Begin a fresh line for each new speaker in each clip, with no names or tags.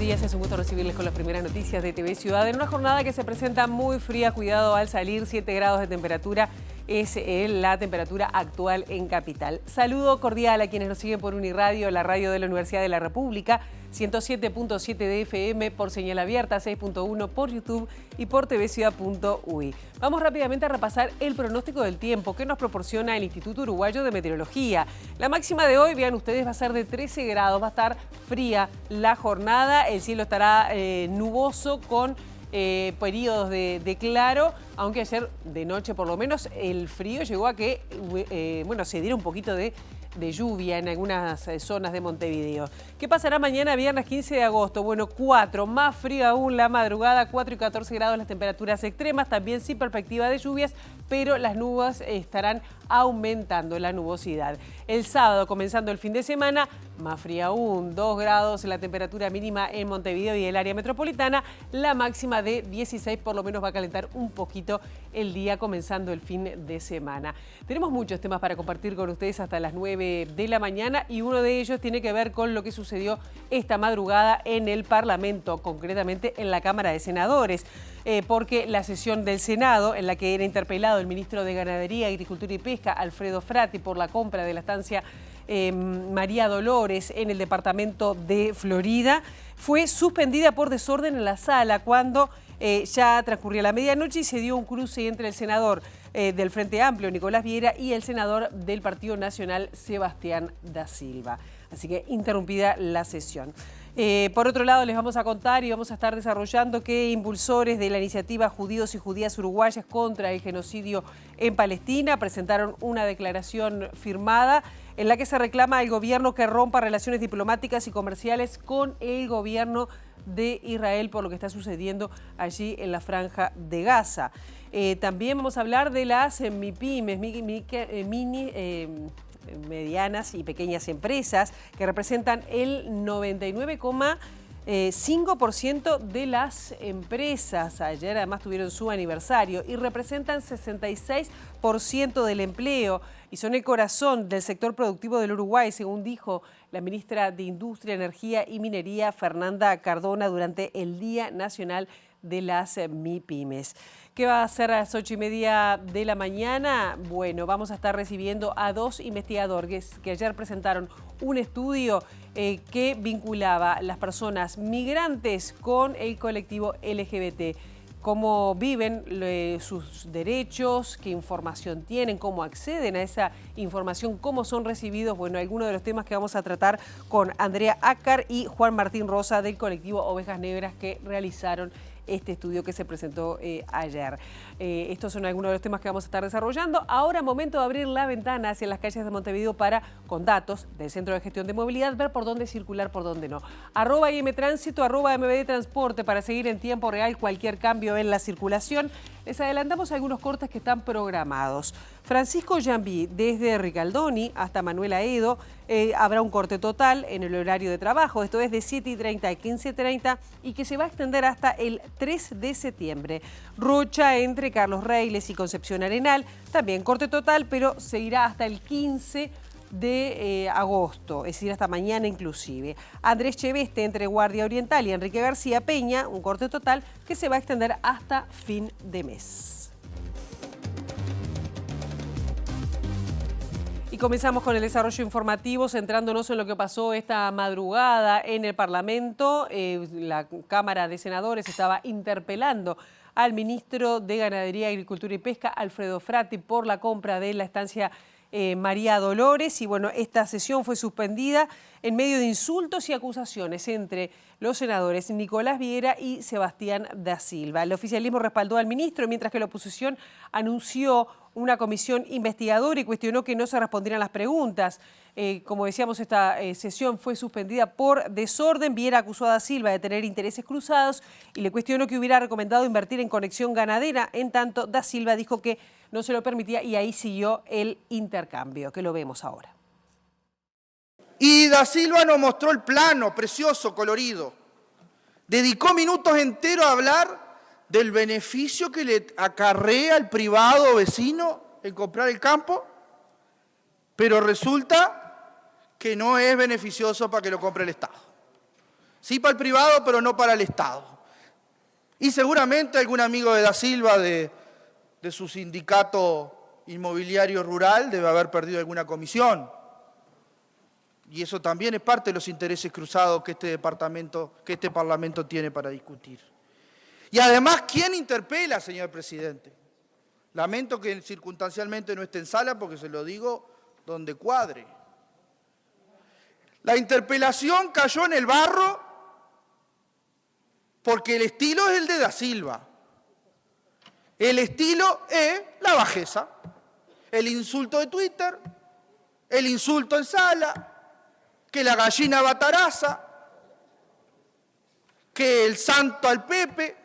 días, es un gusto recibirles con las primeras noticias de TV Ciudad. En una jornada que se presenta muy fría, cuidado al salir, 7 grados de temperatura es la temperatura actual en Capital. Saludo cordial a quienes nos siguen por Uniradio, la radio de la Universidad de la República, 107.7 de FM por señal abierta, 6.1 por YouTube y por tvciudad.ui. Vamos rápidamente a repasar el pronóstico del tiempo que nos proporciona el Instituto Uruguayo de Meteorología. La máxima de hoy, vean ustedes, va a ser de 13 grados, va a estar fría la jornada, el cielo estará nuboso con periodos de claro, aunque ayer de noche por lo menos el frío llegó a que se diera un poquito de lluvia en algunas zonas de Montevideo. ¿Qué pasará mañana viernes 15 de agosto? Bueno, más frío aún la madrugada, 4 y 14 grados las temperaturas extremas, también sin perspectiva de lluvias, pero las nubes estarán aumentando la nubosidad. El sábado, comenzando el fin de semana, más fría aún, 2 grados la temperatura mínima en Montevideo y el área metropolitana, la máxima de 16 por lo menos va a calentar un poquito el día comenzando el fin de semana. Tenemos muchos temas para compartir con ustedes hasta las 9 de la mañana y uno de ellos tiene que ver con lo que sucedió esta madrugada en el Parlamento, concretamente en la Cámara de Senadores, porque la sesión del Senado, en la que era interpelado el ministro de Ganadería, Agricultura y Pesca, Alfredo Frati, por la compra de la estancia María Dolores en el departamento de Florida, fue suspendida por desorden en la sala cuando ya transcurría la medianoche y se dio un cruce entre el senador del Frente Amplio, Nicolás Viera, y el senador del Partido Nacional, Sebastián da Silva. Así que interrumpida la sesión. Por otro lado, les vamos a contar y vamos a estar desarrollando que impulsores de la iniciativa Judíos y Judías Uruguayas contra el genocidio en Palestina presentaron una declaración firmada en la que se reclama al gobierno que rompa relaciones diplomáticas y comerciales con el gobierno de Israel por lo que está sucediendo allí en la Franja de Gaza. También vamos a hablar de las MIPYMES, medianas y pequeñas empresas, que representan el 99,5% de las empresas. Ayer además tuvieron su aniversario y representan 66% del empleo y son el corazón del sector productivo del Uruguay, según dijo la ministra de Industria, Energía y Minería, Fernanda Cardona, durante el Día Nacional de las MIPYMES. ¿Qué va a hacer a las 8:30 de la mañana? Bueno, vamos a estar recibiendo a 2 investigadores que ayer presentaron un estudio que vinculaba las personas migrantes con el colectivo LGBT. Cómo viven sus derechos, qué información tienen, cómo acceden a esa información, cómo son recibidos. Bueno, algunos de los temas que vamos a tratar con Andrea Ácar y Juan Martín Rosa del colectivo Ovejas Negras que realizaron este estudio que se presentó ayer. Estos son algunos de los temas que vamos a estar desarrollando. Ahora momento de abrir la ventana hacia las calles de Montevideo para, con datos del Centro de Gestión de Movilidad, ver por dónde circular, por dónde no. @IMTránsito, @MBDtransporte para seguir en tiempo real cualquier cambio en la circulación. Les adelantamos algunos cortes que están programados. Francisco Llambí, desde Ricaldoni hasta Manuel Aedo, habrá un corte total en el horario de trabajo. Esto es de 7:30 a 15:30 y que se va a extender hasta el 3 de septiembre. Rocha entre Carlos Reiles y Concepción Arenal, también corte total, pero seguirá hasta el 15 de agosto, es decir, hasta mañana inclusive. Andrés Cheveste entre Guardia Oriental y Enrique García Peña, un corte total que se va a extender hasta fin de mes. Y comenzamos con el desarrollo informativo, centrándonos en lo que pasó esta madrugada en el Parlamento. La Cámara de Senadores estaba interpelando al ministro de Ganadería, Agricultura y Pesca, Alfredo Frati, por la compra de la estancia María Dolores. Y bueno, esta sesión fue suspendida en medio de insultos y acusaciones entre los senadores Nicolás Viera y Sebastián da Silva. El oficialismo respaldó al ministro, mientras que la oposición anunció una comisión investigadora y cuestionó que no se respondieran las preguntas. Como decíamos, esta sesión fue suspendida por desorden. Viera acusó a da Silva de tener intereses cruzados y le cuestionó que hubiera recomendado invertir en conexión ganadera. En tanto, da Silva dijo que no se lo permitía y ahí siguió el intercambio, que lo vemos ahora.
Y da Silva nos mostró el plano, precioso, colorido. Dedicó minutos enteros a hablar del beneficio que le acarrea al privado vecino en comprar el campo, pero resulta que no es beneficioso para que lo compre el Estado. Sí para el privado, pero no para el Estado. Y seguramente algún amigo de Da Silva, de su sindicato inmobiliario rural, debe haber perdido alguna comisión. Y eso también es parte de los intereses cruzados que este Parlamento tiene para discutir. Y además, ¿quién interpela, señor presidente? Lamento que circunstancialmente no esté en sala porque se lo digo donde cuadre. La interpelación cayó en el barro porque el estilo es el de Da Silva. El estilo es la bajeza, el insulto de Twitter, el insulto en sala, que la gallina bataraza, que el santo al Pepe,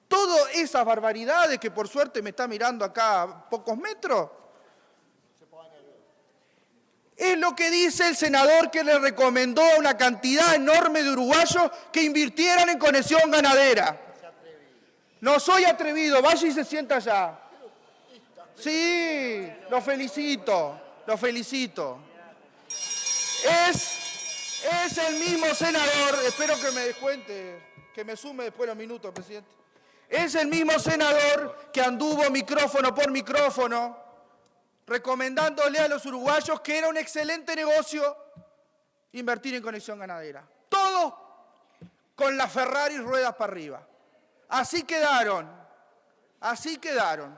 todas esas barbaridades que por suerte me está mirando acá a pocos metros, es lo que dice el senador que le recomendó a una cantidad enorme de uruguayos que invirtieran en conexión ganadera. No soy atrevido, vaya y se sienta allá. Sí, lo felicito, lo felicito. Es el mismo senador, espero que me descuente, que me sume después los minutos, presidente. Es el mismo senador que anduvo micrófono por micrófono recomendándole a los uruguayos que era un excelente negocio invertir en conexión ganadera. Todos con las Ferrari ruedas para arriba. Así quedaron, así quedaron.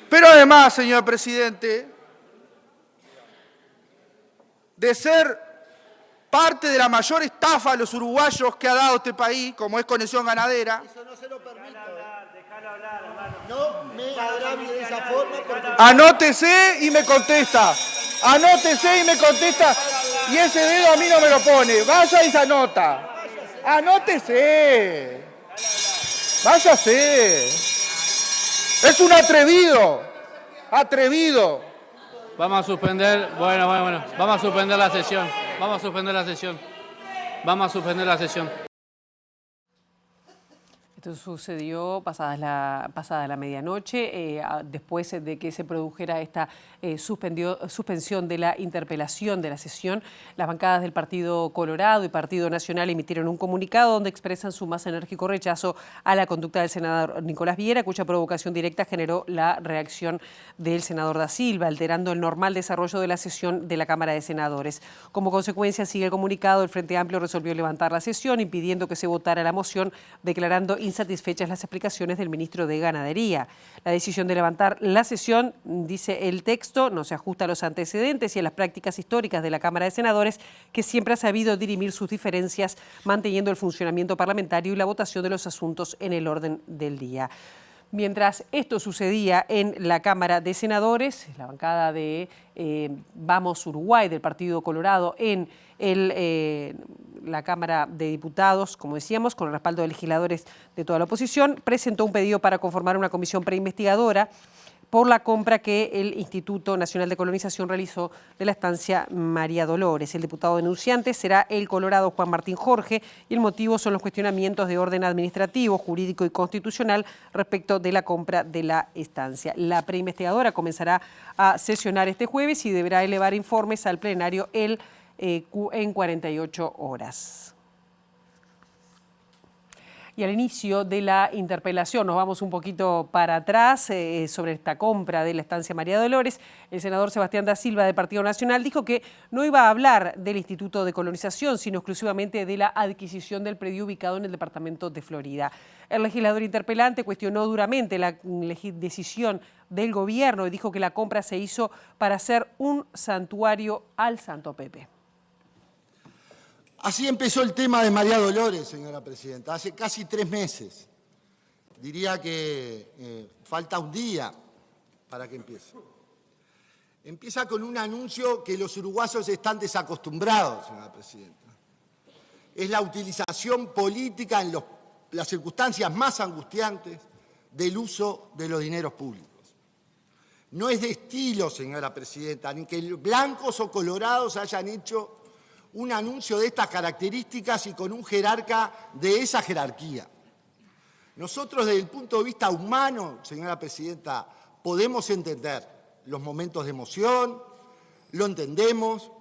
Pero además, señor presidente, de ser parte de la mayor estafa a los uruguayos que ha dado este país, como es conexión ganadera.
Eso no se lo permito. Déjalo hablar, hermano. No me agravie de esa forma porque...
Anótese y me contesta. Anótese y me contesta. Y ese dedo a mí no me lo pone. Vaya y se anota. Anótese. Váyase. Es un atrevido. Atrevido.
Vamos a suspender, bueno. Vamos a suspender la sesión. Vamos a suspender la sesión.
Esto sucedió pasada la medianoche, después de que se produjera esta suspensión de la interpelación de la sesión. Las bancadas del Partido Colorado y Partido Nacional emitieron un comunicado donde expresan su más enérgico rechazo a la conducta del senador Nicolás Viera, cuya provocación directa generó la reacción del senador Da Silva, alterando el normal desarrollo de la sesión de la Cámara de Senadores. Como consecuencia, sigue el comunicado, el Frente Amplio resolvió levantar la sesión, impidiendo que se votara la moción, declarando insatisfechas las explicaciones del ministro de Ganadería. La decisión de levantar la sesión, dice el texto, no se ajusta a los antecedentes y a las prácticas históricas de la Cámara de Senadores, que siempre ha sabido dirimir sus diferencias, manteniendo el funcionamiento parlamentario y la votación de los asuntos en el orden del día. Mientras esto sucedía en la Cámara de Senadores, la bancada de Vamos Uruguay del Partido Colorado en la Cámara de Diputados, como decíamos, con el respaldo de legisladores de toda la oposición, presentó un pedido para conformar una comisión preinvestigadora por la compra que el Instituto Nacional de Colonización realizó de la estancia María Dolores. El diputado denunciante será el colorado Juan Martín Jorge y el motivo son los cuestionamientos de orden administrativo, jurídico y constitucional respecto de la compra de la estancia. La preinvestigadora comenzará a sesionar este jueves y deberá elevar informes al plenario en 48 horas. Y al inicio de la interpelación, nos vamos un poquito para atrás sobre esta compra de la estancia María Dolores, el senador Sebastián Da Silva del Partido Nacional dijo que no iba a hablar del Instituto de Colonización, sino exclusivamente de la adquisición del predio ubicado en el departamento de Florida. El legislador interpelante cuestionó duramente la decisión del gobierno y dijo que la compra se hizo para hacer un santuario al Santo Pepe.
Así empezó el tema de María Dolores, señora presidenta, hace casi 3 meses. Diría que falta un día para que empiece. Empieza con un anuncio que los uruguayos están desacostumbrados, señora presidenta. Es la utilización política en las circunstancias más angustiantes del uso de los dineros públicos. No es de estilo, señora presidenta, ni que blancos o colorados hayan hecho un anuncio de estas características y con un jerarca de esa jerarquía. Nosotros, desde el punto de vista humano, señora presidenta, podemos entender los momentos de emoción, lo entendemos.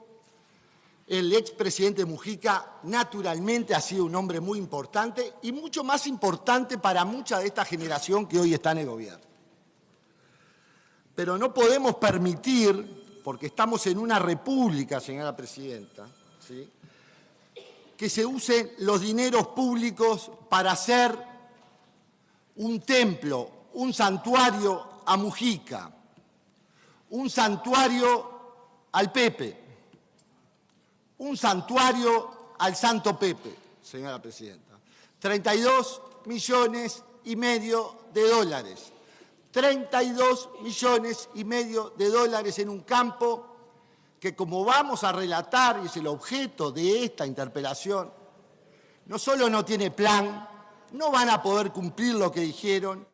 El expresidente Mujica naturalmente ha sido un hombre muy importante y mucho más importante para mucha de esta generación que hoy está en el gobierno. Pero no podemos permitir, porque estamos en una república, señora presidenta, ¿sí?, que se usen los dineros públicos para hacer un templo, un santuario a Mujica, un santuario al Pepe, un santuario al Santo Pepe, señora presidenta. 32,5 millones de dólares. 32,5 millones de dólares en un campo que, como vamos a relatar, y es el objeto de esta interpelación, no solo no tiene plan, no van a poder cumplir lo que dijeron.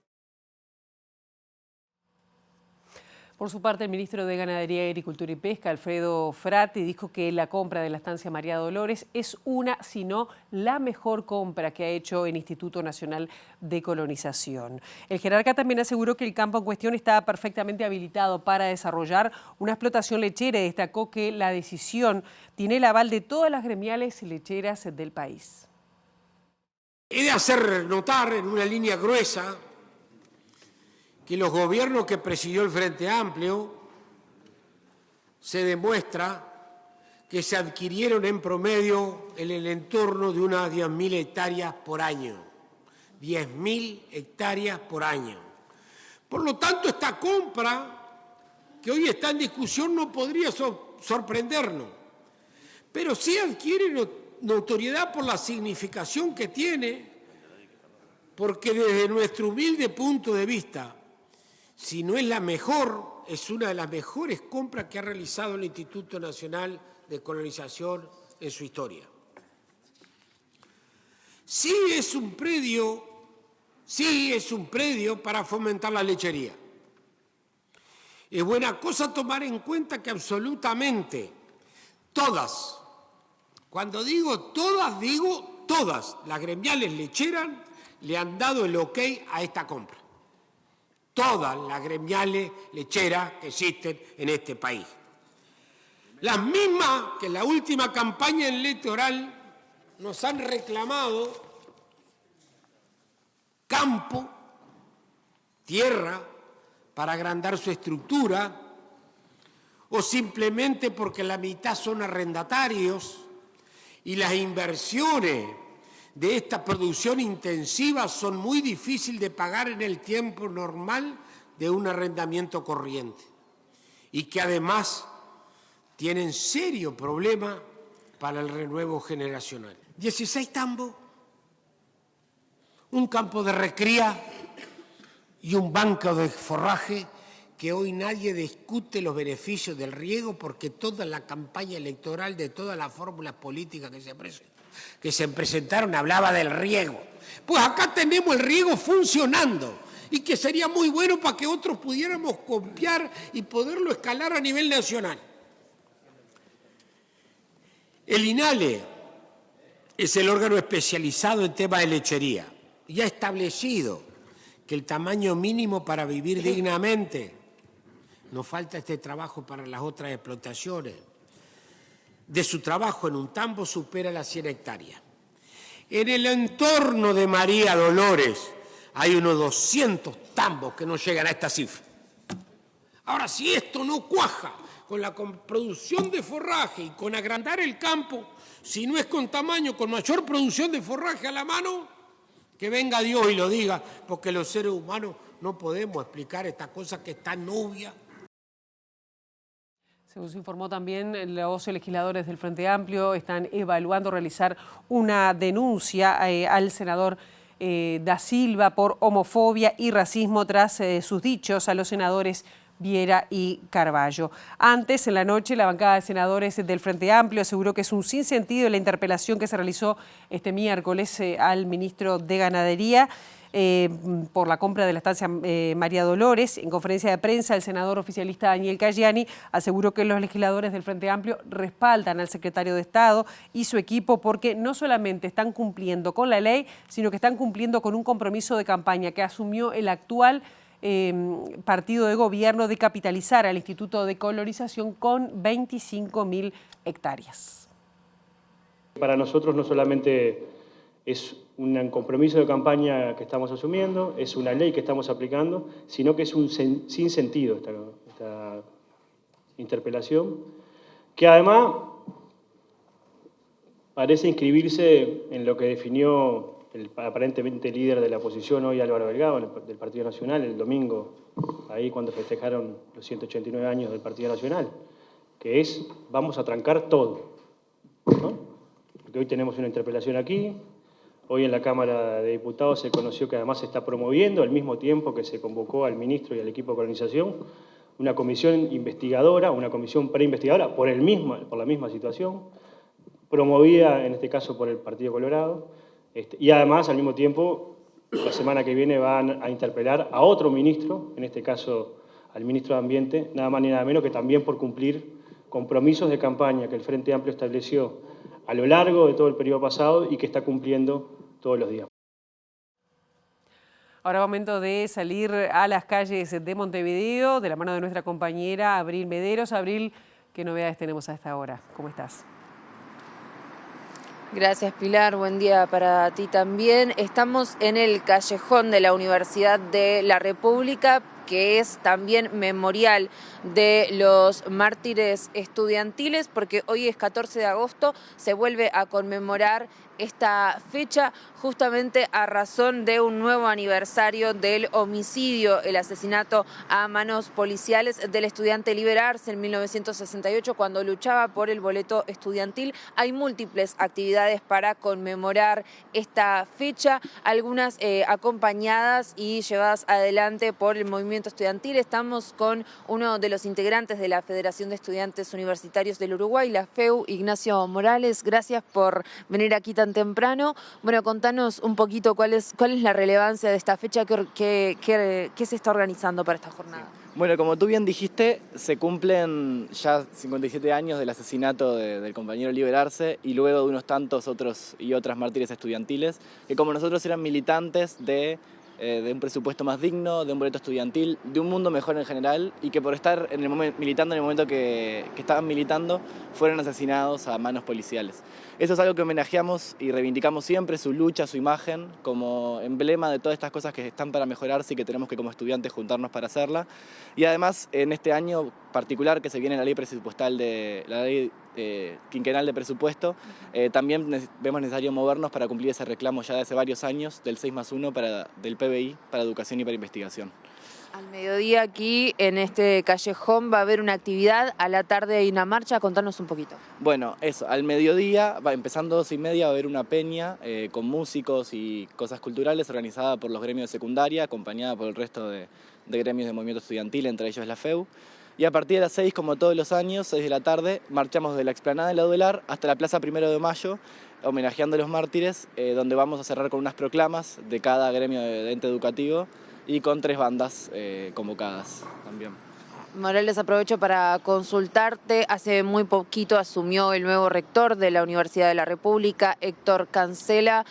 Por su parte, el ministro de Ganadería, Agricultura y Pesca, Alfredo Frati, dijo que la compra de la estancia María Dolores es una, si no la mejor compra que ha hecho el Instituto Nacional de Colonización. El jerarca también aseguró que el campo en cuestión está perfectamente habilitado para desarrollar una explotación lechera y destacó que la decisión tiene el aval de todas las gremiales lecheras del país.
He de hacer notar en una línea gruesa que los gobiernos que presidió el Frente Amplio se demuestra que se adquirieron en promedio en el entorno de unas 10.000 hectáreas por año. 10.000 hectáreas por año. Por lo tanto, esta compra que hoy está en discusión no podría sorprendernos, pero sí adquiere notoriedad por la significación que tiene, porque desde nuestro humilde punto de vista, si no es la mejor, es una de las mejores compras que ha realizado el Instituto Nacional de Colonización en su historia. Sí es un predio para fomentar la lechería. Es buena cosa tomar en cuenta que absolutamente todas, cuando digo todas las gremiales lecheras le han dado el ok a esta compra. Todas las gremiales lecheras que existen en este país. Las mismas que en la última campaña electoral nos han reclamado campo, tierra, para agrandar su estructura, o simplemente porque la mitad son arrendatarios y las inversiones de esta producción intensiva son muy difíciles de pagar en el tiempo normal de un arrendamiento corriente y que además tienen serio problema para el renuevo generacional. 16 tambos, un campo de recría y un banco de forraje que hoy nadie discute los beneficios del riego porque toda la campaña electoral de todas las fórmulas políticas que se presentaron hablaba del riego. Pues acá tenemos el riego funcionando y que sería muy bueno para que otros pudiéramos copiar y poderlo escalar a nivel nacional. El INALE es el órgano especializado en temas de lechería y ha establecido que el tamaño mínimo para vivir dignamente, nos falta este trabajo para las otras explotaciones, de su trabajo en un tambo supera las 100 hectáreas. En el entorno de María Dolores hay unos 200 tambos que no llegan a esta cifra. Ahora, si esto no cuaja con la producción de forraje y con agrandar el campo, si no es con tamaño, con mayor producción de forraje a la mano, que venga Dios y lo diga, porque los seres humanos no podemos explicar esta cosa que es tan obvia.
Según se informó también, los legisladores del Frente Amplio están evaluando realizar una denuncia al senador Da Silva por homofobia y racismo tras sus dichos a los senadores Viera y Carballo. Antes, en la noche, la bancada de senadores del Frente Amplio aseguró que es un sinsentido la interpelación que se realizó este miércoles al ministro de Ganadería por la compra de la estancia María Dolores. En conferencia de prensa, el senador oficialista Daniel Cayani aseguró que los legisladores del Frente Amplio respaldan al secretario de Estado y su equipo porque no solamente están cumpliendo con la ley, sino que están cumpliendo con un compromiso de campaña que asumió el actual partido de gobierno de capitalizar al Instituto de Colorización con 25.000 hectáreas.
Para nosotros no solamente es un compromiso de campaña que estamos asumiendo, es una ley que estamos aplicando, sino que es un sinsentido esta interpelación, que además parece inscribirse en lo que definió el aparentemente líder de la oposición hoy, Álvaro Delgado, del Partido Nacional, el domingo, ahí cuando festejaron los 189 años del Partido Nacional, que es, vamos a trancar todo, ¿no? Porque hoy tenemos una interpelación aquí, hoy en la Cámara de Diputados se conoció que además se está promoviendo, al mismo tiempo que se convocó al ministro y al equipo de colonización, una comisión investigadora, una comisión preinvestigadora por la misma situación, promovida en este caso por el Partido Colorado, y además al mismo tiempo la semana que viene van a interpelar a otro ministro, en este caso al ministro de Ambiente, nada más ni nada menos que también por cumplir compromisos de campaña que el Frente Amplio estableció a lo largo de todo el periodo pasado y que está cumpliendo todos los días.
Ahora momento de salir a las calles de Montevideo, de la mano de nuestra compañera Abril Mederos. Abril, ¿qué novedades tenemos a esta hora? ¿Cómo estás?
Gracias, Pilar. Buen día para ti también. Estamos en el callejón de la Universidad de la República, que es también memorial de los mártires estudiantiles, porque hoy es 14 de agosto, se vuelve a conmemorar esta fecha justamente a razón de un nuevo aniversario del homicidio, el asesinato a manos policiales del estudiante Liber Arce en 1968, cuando luchaba por el boleto estudiantil. Hay múltiples actividades para conmemorar esta fecha, algunas acompañadas y llevadas adelante por el movimiento estudiantil. Estamos con uno de los integrantes de la Federación de Estudiantes Universitarios del Uruguay, la FEU, Ignacio Morales. Gracias por venir aquí tan temprano. Bueno, contanos un poquito cuál es la relevancia de esta fecha, qué se está organizando para esta jornada.
Bueno, como tú bien dijiste, se cumplen ya 57 años del asesinato del compañero Liber Arce y luego de unos tantos otros y otras mártires estudiantiles que, como nosotros, eran militantes de un presupuesto más digno, de un boleto estudiantil, de un mundo mejor en general, y que por estar militando en el momento que estaban militando fueron asesinados a manos policiales. Eso es algo que homenajeamos y reivindicamos siempre, su lucha, su imagen, como emblema de todas estas cosas que están para mejorarse y que tenemos que, como estudiantes, juntarnos para hacerla. Y además, en este año particular que se viene la ley presupuestal la ley quinquenal de presupuesto, también vemos necesario movernos para cumplir ese reclamo ya de hace varios años del 6+1 del PBI para educación y para investigación.
Al mediodía aquí en este callejón va a haber una actividad, a la tarde hay una marcha, contanos un poquito.
Bueno, eso, al mediodía, empezando 2:30, va a haber una peña con músicos y cosas culturales organizada por los gremios de secundaria, acompañada por el resto de gremios de movimiento estudiantil, entre ellos la FEU. Y a partir de las 6, como todos los años, 6 de la tarde, marchamos de la explanada de la Duelar hasta la Plaza 1 de Mayo, homenajeando a los mártires, donde vamos a cerrar con unas proclamas de cada gremio de ente educativo y con 3 bandas convocadas también.
Morales, aprovecho para consultarte. Hace muy poquito asumió el nuevo rector de la Universidad de la República, Héctor Cancela.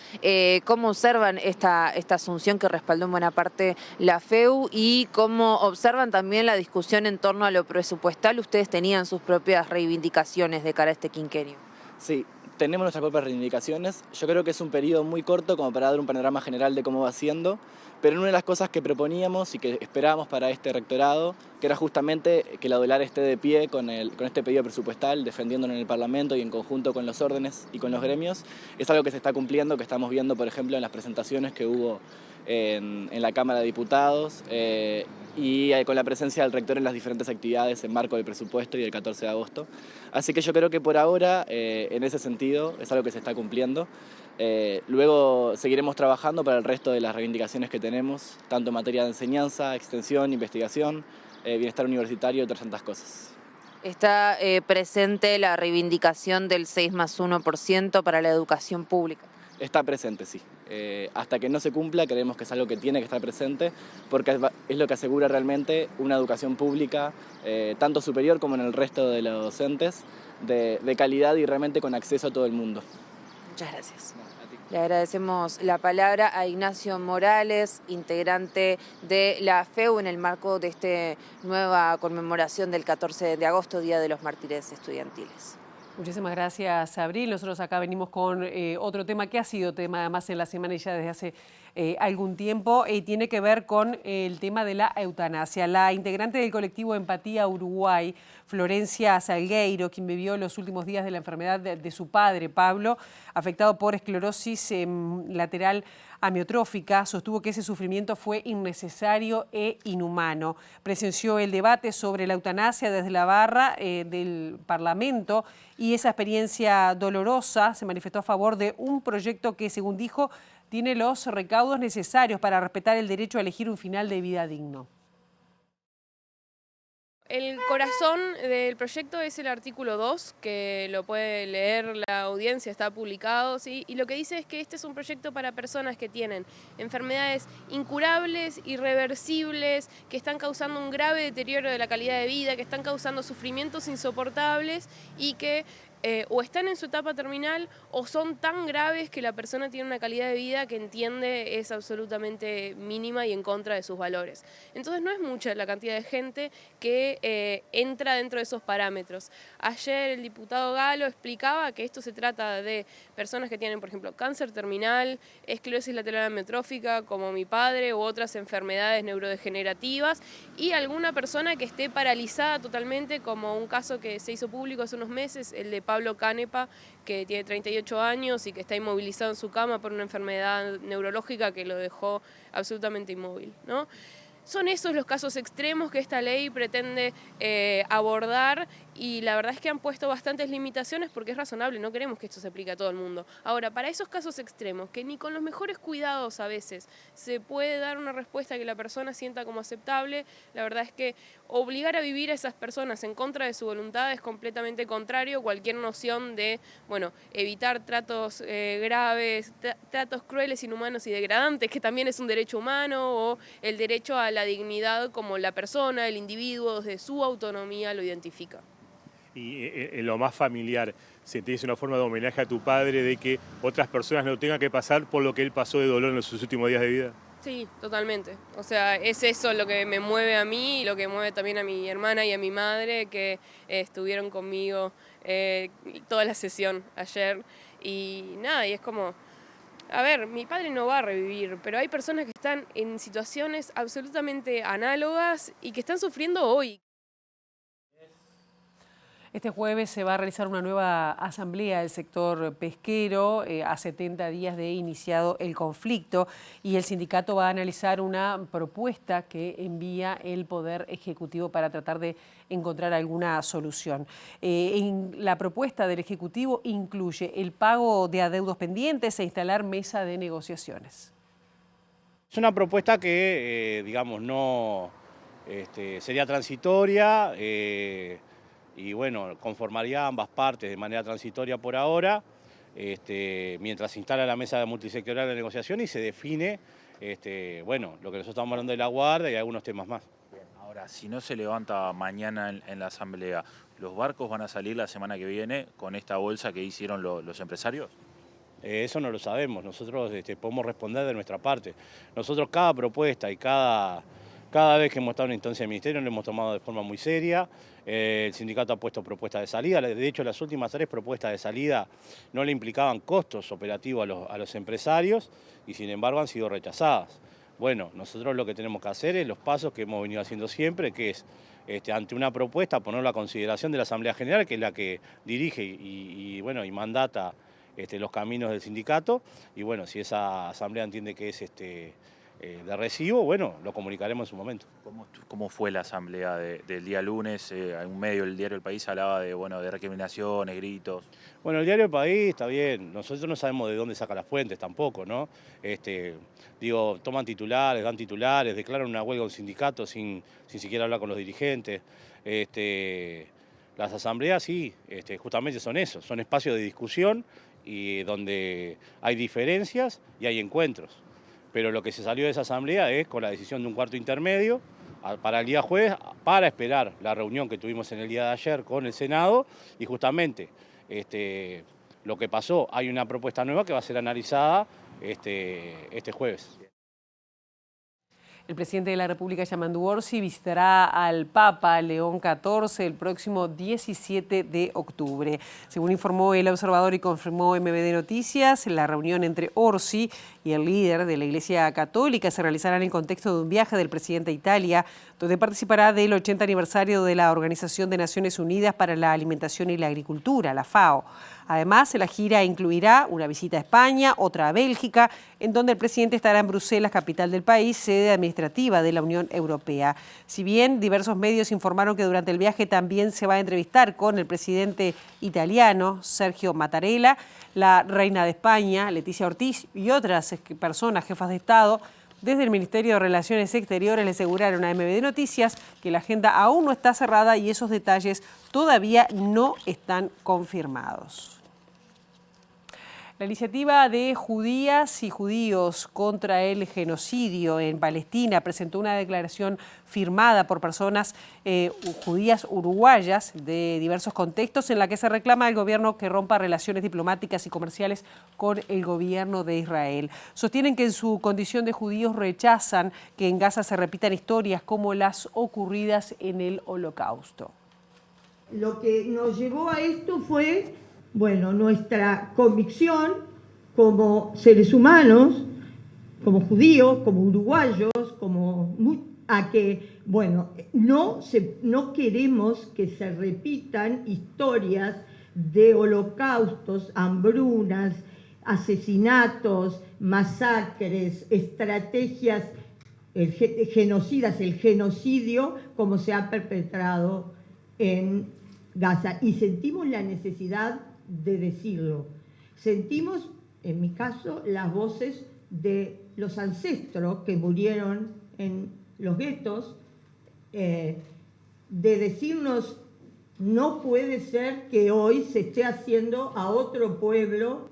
¿Cómo observan esta asunción que respaldó en buena parte la FEU y cómo observan también la discusión en torno a lo presupuestal? Ustedes tenían sus propias reivindicaciones de cara a este quinquenio.
Sí, tenemos nuestras propias reivindicaciones. Yo creo que es un periodo muy corto como para dar un panorama general de cómo va siendo, pero una de las cosas que proponíamos y que esperábamos para este rectorado, que era justamente que la Duelar esté de pie con este pedido presupuestal, defendiéndolo en el Parlamento y en conjunto con los órdenes y con los gremios, es algo que se está cumpliendo, que estamos viendo, por ejemplo, en las presentaciones que hubo en la Cámara de Diputados y con la presencia del rector en las diferentes actividades en marco del presupuesto y del 14 de agosto. Así que yo creo que por ahora, en ese sentido, es algo que se está cumpliendo. Luego seguiremos trabajando para el resto de las reivindicaciones que tenemos, tanto en materia de enseñanza, extensión, investigación, bienestar universitario y otras tantas cosas.
¿Está presente la reivindicación del 6+1% para la educación pública?
Está presente, sí. Hasta que no se cumpla, creemos que es algo que tiene que estar presente, porque es lo que asegura realmente una educación pública, tanto superior como en el resto de los docentes, de calidad y realmente con acceso a todo el mundo.
Muchas gracias.
A ti.
Le agradecemos la palabra a Ignacio Morales, integrante de la FEU en el marco de esta nueva conmemoración del 14 de agosto, Día de los Mártires Estudiantiles.
Muchísimas gracias, Abril. Nosotros acá venimos con otro tema que ha sido tema además en la semana y ya desde hace algún tiempo. Tiene que ver con el tema de la eutanasia. La integrante del colectivo Empatía Uruguay, Florencia Salgueiro, quien vivió los últimos días de la enfermedad de su padre, Pablo, afectado por esclerosis lateral amiotrófica, sostuvo que ese sufrimiento fue innecesario e inhumano. Presenció el debate sobre la eutanasia desde la barra del Parlamento y esa experiencia dolorosa se manifestó a favor de un proyecto que, según dijo, tiene los recaudos necesarios para respetar el derecho a elegir un final de vida digno.
El corazón del proyecto es el artículo 2, que lo puede leer la audiencia, está publicado, ¿sí? Y lo que dice es que este es un proyecto para personas que tienen enfermedades incurables, irreversibles, que están causando un grave deterioro de la calidad de vida, que están causando sufrimientos insoportables y que o están en su etapa terminal o son tan graves que la persona tiene una calidad de vida que entiende es absolutamente mínima y en contra de sus valores. Entonces no es mucha la cantidad de gente que entra dentro de esos parámetros. Ayer el diputado Galo explicaba que esto se trata de personas que tienen, por ejemplo, cáncer terminal, esclerosis lateral amiotrófica, como mi padre, u otras enfermedades neurodegenerativas, y alguna persona que esté paralizada totalmente, como un caso que se hizo público hace unos meses, el de Pablo Canepa, que tiene 38 años y que está inmovilizado en su cama por una enfermedad neurológica que lo dejó absolutamente inmóvil, ¿no? Son esos los casos extremos que esta ley pretende abordar, y la verdad es que han puesto bastantes limitaciones porque es razonable, no queremos que esto se aplique a todo el mundo. Ahora, para esos casos extremos, que ni con los mejores cuidados a veces se puede dar una respuesta que la persona sienta como aceptable, la verdad es que obligar a vivir a esas personas en contra de su voluntad es completamente contrario a cualquier noción de, bueno, evitar tratos graves, tratos crueles, inhumanos y degradantes, que también es un derecho humano, o el derecho a la dignidad como la persona, el individuo, desde su autonomía lo identifica.
Y en lo más familiar, ¿sentís una forma de homenaje a tu padre de que otras personas no tengan que pasar por lo que él pasó de dolor en sus últimos días de vida?
Sí, totalmente. O sea, es eso lo que me mueve a mí y lo que mueve también a mi hermana y a mi madre, que estuvieron conmigo toda la sesión ayer. Y nada, y es como, a ver, mi padre no va a revivir, pero hay personas que están en situaciones absolutamente análogas y que están sufriendo hoy.
Este jueves se va a realizar una nueva asamblea del sector pesquero, a 70 días de iniciado el conflicto, y el sindicato va a analizar una propuesta que envía el Poder Ejecutivo para tratar de encontrar alguna solución. La propuesta del Ejecutivo incluye el pago de adeudos pendientes e instalar mesa de negociaciones.
Es una propuesta que, digamos, no sería transitoria, y bueno, conformaría a ambas partes de manera transitoria por ahora, mientras se instala la mesa multisectorial de negociación y se define, bueno, lo que nosotros estamos hablando de la guardia y algunos temas más.
Bien, ahora, si no se levanta mañana en la asamblea, ¿los barcos van a salir la semana que viene con esta bolsa que hicieron los empresarios?
Eso no lo sabemos, nosotros podemos responder de nuestra parte. Nosotros cada propuesta y cada vez que hemos estado en una instancia del Ministerio lo hemos tomado de forma muy seria. El sindicato ha puesto propuestas de salida. De hecho, las últimas 3 propuestas de salida no le implicaban costos operativos a los empresarios y sin embargo han sido rechazadas. Bueno, nosotros lo que tenemos que hacer es los pasos que hemos venido haciendo siempre, que es ante una propuesta ponerla a consideración de la Asamblea General, que es la que dirige y mandata los caminos del sindicato, y bueno, si esa asamblea entiende que es de recibo, bueno, lo comunicaremos en su momento.
¿Cómo fue la asamblea del día lunes? En un medio del diario El País hablaba de recriminaciones, gritos.
Bueno, el diario El País está bien, nosotros no sabemos de dónde saca las fuentes tampoco, ¿no? Toman titulares, dan titulares, declaran una huelga a un sindicato sin siquiera hablar con los dirigentes. Las asambleas sí, justamente son eso, son espacios de discusión y donde hay diferencias y hay encuentros. Pero lo que se salió de esa asamblea es con la decisión de un cuarto intermedio para el día jueves, para esperar la reunión que tuvimos en el día de ayer con el Senado y justamente lo que pasó. Hay una propuesta nueva que va a ser analizada este jueves.
El presidente de la República, Yamandu Orsi, visitará al Papa León XIV el próximo 17 de octubre. Según informó El Observador y confirmó MBD Noticias, la reunión entre Orsi y el líder de la Iglesia Católica se realizará en el contexto de un viaje del presidente a Italia, donde participará del 80 aniversario de la Organización de Naciones Unidas para la Alimentación y la Agricultura, la FAO. Además, la gira incluirá una visita a España, otra a Bélgica, en donde el presidente estará en Bruselas, capital del país, sede administrativa de la Unión Europea. Si bien diversos medios informaron que durante el viaje también se va a entrevistar con el presidente italiano, Sergio Mattarella, la reina de España, Leticia Ortiz, y otras personas, jefas de Estado, desde el Ministerio de Relaciones Exteriores le aseguraron a MBD Noticias que la agenda aún no está cerrada y esos detalles todavía no están confirmados. La iniciativa de judías y judíos contra el genocidio en Palestina presentó una declaración firmada por personas judías uruguayas de diversos contextos en la que se reclama al gobierno que rompa relaciones diplomáticas y comerciales con el gobierno de Israel. Sostienen que en su condición de judíos rechazan que en Gaza se repitan historias como las ocurridas en el Holocausto.
Lo que nos llevó a esto fue nuestra convicción como seres humanos, como judíos, como uruguayos, a que, no queremos que se repitan historias de holocaustos, hambrunas, asesinatos, masacres, estrategias genocidas, el genocidio como se ha perpetrado en Gaza. Y sentimos la necesidad de decirlo. Sentimos, en mi caso, las voces de los ancestros que murieron en los guetos, de decirnos, no puede ser que hoy se esté haciendo a otro pueblo,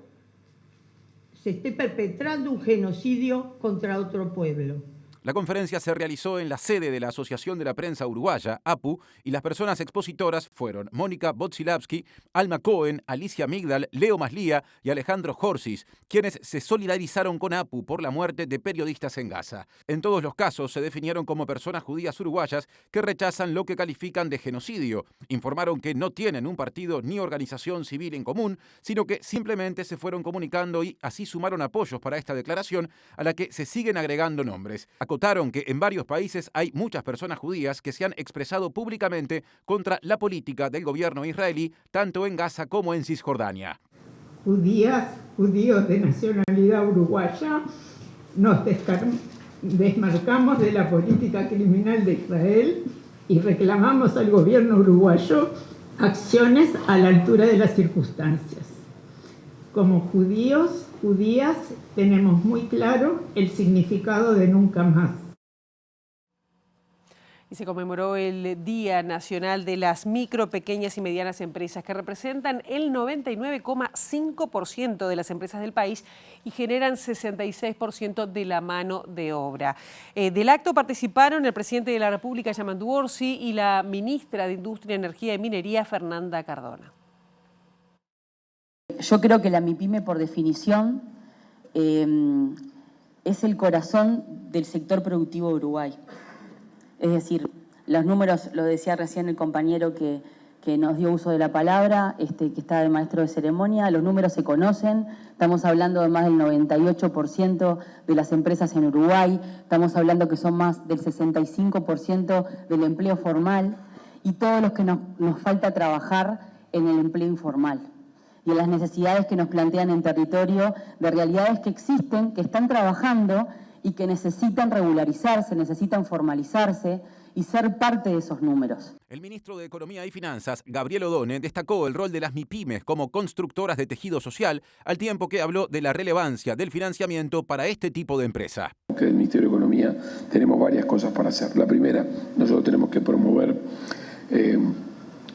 se esté perpetrando un genocidio contra otro pueblo.
La conferencia se realizó en la sede de la Asociación de la Prensa Uruguaya, APU, y las personas expositoras fueron Mónica Botsilavsky, Alma Cohen, Alicia Migdal, Leo Maslía y Alejandro Jorsis, quienes se solidarizaron con APU por la muerte de periodistas en Gaza. En todos los casos se definieron como personas judías uruguayas que rechazan lo que califican de genocidio. Informaron que no tienen un partido ni organización civil en común, sino que simplemente se fueron comunicando y así sumaron apoyos para esta declaración a la que se siguen agregando nombres. Acotaron que en varios países hay muchas personas judías que se han expresado públicamente contra la política del gobierno israelí, tanto en Gaza como en Cisjordania.
Judíos de nacionalidad uruguaya, nos desmarcamos de la política criminal de Israel y reclamamos al gobierno uruguayo acciones a la altura de las circunstancias. Como judías, tenemos muy claro el significado de nunca más.
Y se conmemoró el Día Nacional de las Micro, Pequeñas y Medianas Empresas, que representan el 99,5% de las empresas del país y generan 66% de la mano de obra. Del acto participaron el presidente de la República, Yamandu Orsi, y la ministra de Industria, Energía y Minería, Fernanda Cardona.
Yo creo que la MIPYME, por definición, es el corazón del sector productivo de Uruguay. Es decir, los números, lo decía recién el compañero que nos dio uso de la palabra, que está de maestro de ceremonia, los números se conocen, estamos hablando de más del 98% de las empresas en Uruguay, estamos hablando que son más del 65% del empleo formal y todos los que nos falta trabajar en el empleo informal. Y en las necesidades que nos plantean en territorio, de realidades que existen, que están trabajando y que necesitan regularizarse, necesitan formalizarse y ser parte de esos números.
El ministro de Economía y Finanzas, Gabriel Odone, destacó el rol de las MIPYMES como constructoras de tejido social, al tiempo que habló de la relevancia del financiamiento para este tipo de empresa.
Que el Ministerio de Economía tenemos varias cosas para hacer. La primera, nosotros tenemos que promover